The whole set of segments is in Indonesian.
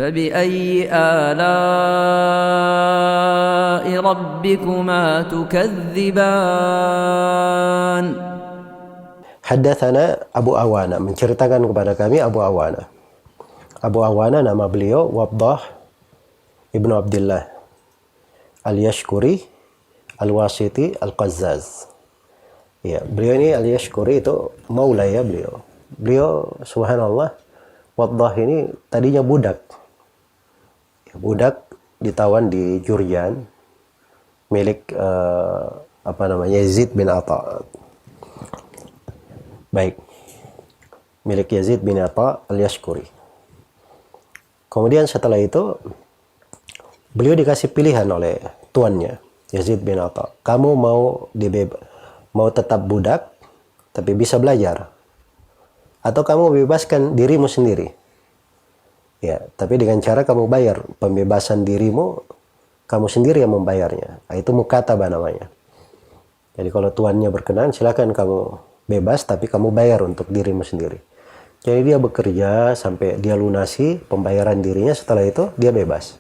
فبأي آلاء ربكما تكذبان. Haddatsana Abu Awana, menceritakan kepada kami Abu Awana. Abu Awana nama beliau Waddah Ibnu Abdullah Al-Yashkuri Al-Wasiti Al-Qazzaz. Ya, beliau ini Al-Yashkuri itu maula ya beliau. Beliau subhanallah, Waddah ini tadinya budak. Budak ditawan di Jurjan milik Yazid bin Atha. Baik. Milik Yazid bin Atha Al-Yashkuri. Kemudian setelah itu beliau dikasih pilihan oleh tuannya Yazid bin Atha. Kamu mau tetap budak tapi bisa belajar, atau kamu bebaskan dirimu sendiri? Ya, tapi dengan cara kamu bayar pembebasan dirimu, kamu sendiri yang membayarnya. Nah, itu mukataba namanya. Jadi kalau tuannya berkenan, silakan kamu bebas, tapi kamu bayar untuk dirimu sendiri. Jadi dia bekerja sampai dia lunasi pembayaran dirinya, setelah itu dia bebas.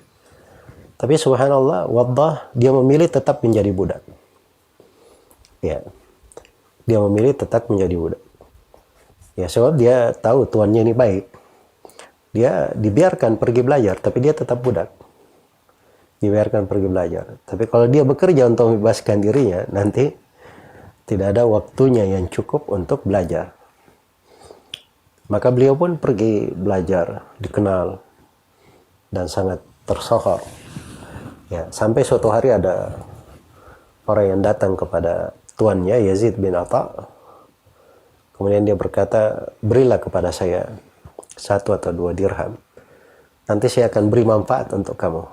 Tapi subhanallah, Waddah dia memilih tetap menjadi budak. Ya, dia memilih tetap menjadi budak. Ya, sebab dia tahu tuannya ini baik. Dia dibiarkan pergi belajar, tapi dia tetap budak. Dibiarkan pergi belajar. Tapi kalau dia bekerja untuk membebaskan dirinya, nanti tidak ada waktunya yang cukup untuk belajar. Maka beliau pun pergi belajar, dikenal, dan sangat tersohor. Ya, sampai suatu hari ada orang yang datang kepada tuannya, Yazid bin Atha. Kemudian dia berkata, berilah kepada saya 1 atau 2 dirham. Nanti saya akan beri manfaat untuk kamu.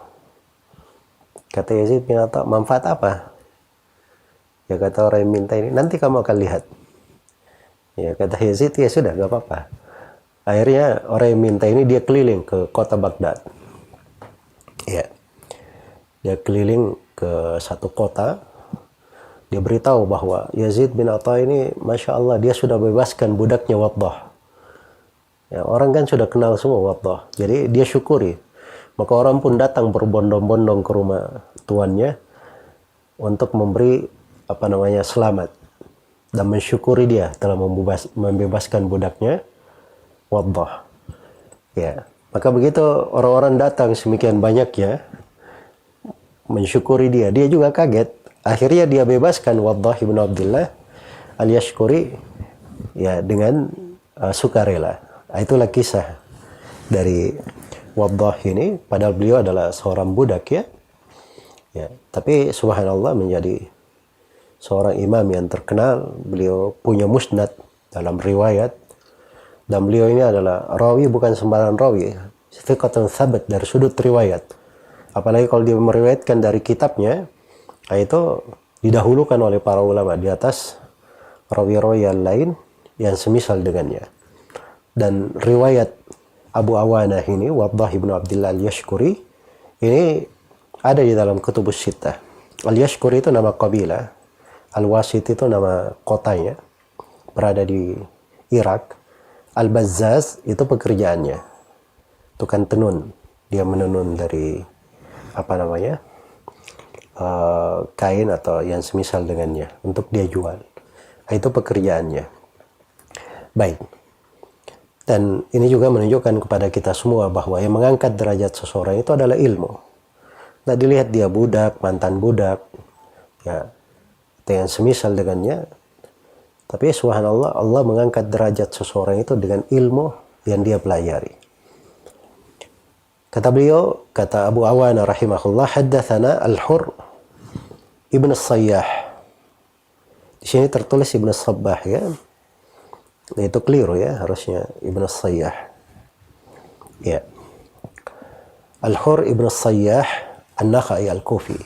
Kata Yazid bin Atha, manfaat apa? Ya, kata orang yang minta ini, nanti kamu akan lihat. Ya, kata Yazid, ya sudah, gak apa-apa. Akhirnya orang yang minta ini dia keliling ke kota Baghdad. Ya, dia keliling ke satu kota. Dia beritahu bahwa Yazid bin Atha ini, Masya Allah, dia sudah bebaskan budaknya Waddah. Ya, orang kan sudah kenal semua Waddah. Jadi dia syukuri. Maka orang pun datang berbondong-bondong ke rumah tuannya untuk memberi selamat dan mensyukuri dia telah membebaskan budaknya Waddah. Ya, maka begitu orang-orang datang semikian banyaknya mensyukuri dia, dia juga kaget. Akhirnya dia bebaskan Waddah ibn Abdullah Al-Yashkuri ya dengan sukarela. Itulah kisah dari Waddah ini, padahal beliau adalah seorang budak ya. Ya, tapi subhanallah menjadi seorang imam yang terkenal. Beliau punya musnad dalam riwayat, dan beliau ini adalah rawi, bukan sembarang rawi, thiqatun tsabat dari sudut riwayat. Apalagi kalau dia meriwayatkan dari kitabnya, itu didahulukan oleh para ulama di atas rawi-rawi yang lain yang semisal dengannya. Dan riwayat Abu Awana ini, Waddah ibn Abdullah Al-Yashkuri, ini ada di dalam Kutubus Sittah. Al-Yashkuri itu nama kabilah, Al-Wasit itu nama kotanya, berada di Irak. Al-Bazzaz itu pekerjaannya, tukang tenun. Dia menenun dari kain atau yang semisal dengannya untuk dia jual. Itu pekerjaannya. Baik. Dan ini juga menunjukkan kepada kita semua bahwa yang mengangkat derajat seseorang itu adalah ilmu. Nah, dilihat dia budak, mantan budak, ya, atau yang semisal dengannya. Tapi subhanallah, Allah mengangkat derajat seseorang itu dengan ilmu yang dia pelajari. Kata beliau, kata Abu Awana rahimahullah, haddatsana Al-Hur Ibn Sayyah. Di sini tertulis Ibn Sabbah ya. Itu keliru ya, harusnya Ibn Sayyah. Ya. Al-Hur Ibn Sayyah An-Nakhai Al-Kufi.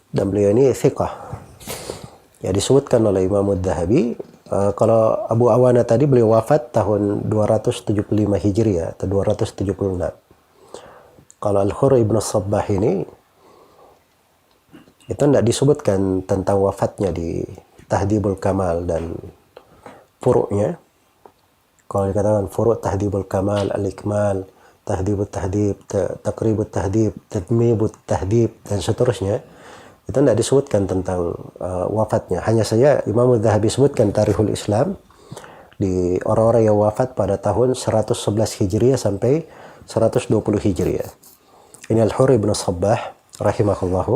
Dan beliau ini thiqah. Ya, disebutkan oleh Imam Ad-Dhahabi. Kalau Abu Awana tadi beliau wafat tahun 275 Hijriah atau 276. Kalau Al-Hur Ibn Sabbah ini, itu tidak disebutkan tentang wafatnya di Tahdhibul Kamal dan furuknya. Kalau dikatakan furuk Tahdhibul Kamal, Al-Ikmal, Tahdhibut Tahdhib, Taqribut Tahdhib, Tadmibut Tahdhib, dan seterusnya, itu tidak disebutkan tentang wafatnya. Hanya saja Imam Adz-Dzahabi sebutkan Tarikhul Islam di orang-orang yang wafat pada tahun 111 Hijriah sampai 120 Hijriah. Ini Al-Hurr ibn Sabbah rahimahullahu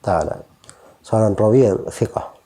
ta'ala, seorang rawi yang thiqah.